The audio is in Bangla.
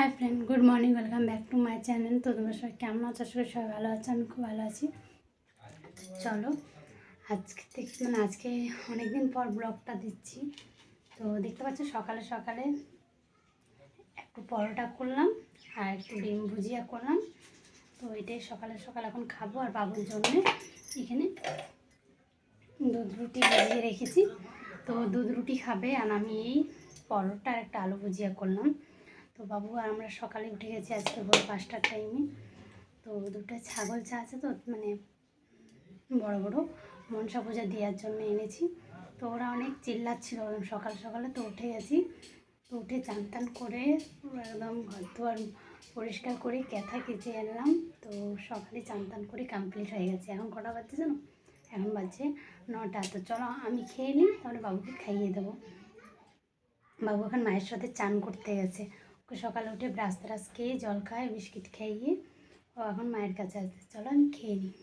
Hi friend, good morning, welcome back to my channel. তো তোমরা সবাই কেমন আছো? আশা করি সবাই ভালো আছে, আমি খুব ভালো আছি। চলো আজকে আজকে অনেকদিন পর ব্লগটা দিচ্ছি। তো দেখতে পাচ্ছ সকালে সকালে একটু পরোটা করলাম আর একটু ডিম ভুজিয়া করলাম। তো এটাই সকালে সকাল এখন খাবো। আর বাবুর জন্য এখানে দুধ রুটি ভিজিয়ে রেখেছি, তো দুধ রুটি খাবে। আর আমি এই পরোটা আর একটা আলু ভুজিয়া করলাম। তো বাবু আর আমরা সকালে উঠে গেছি আজকে ভোর 5টার টাইমে। তো দুটো ছাগল চা আছে, তো বড় বড় মনসা পূজা দেওয়ার জন্য এনেছি। তো ওরা অনেক চিল্লাচ্ছিল সকাল সকালে, তো উঠে গেছি। তো উঠে চান টান করে একদম ঘর দুয়ার পরিষ্কার করে ক্যাথা কেচে আনলাম। তো সকালে চান টান করে কমপ্লিট হয়ে গেছে। এখন কটা বাজছে জানো? এখন বাজছে 9টা। তো চলো আমি খেয়ে নিই, তাহলে বাবুকে খাইয়ে দেবো। বাবু এখন মায়ের সাথে চান করতে গেছে। ওকে সকালে উঠে ব্রাশ ট্রাশ খেয়ে জল খায়, বিস্কিট খাইয়ে ও এখন মায়ের কাছে আসছে। চলো আমি খেয়ে নিই।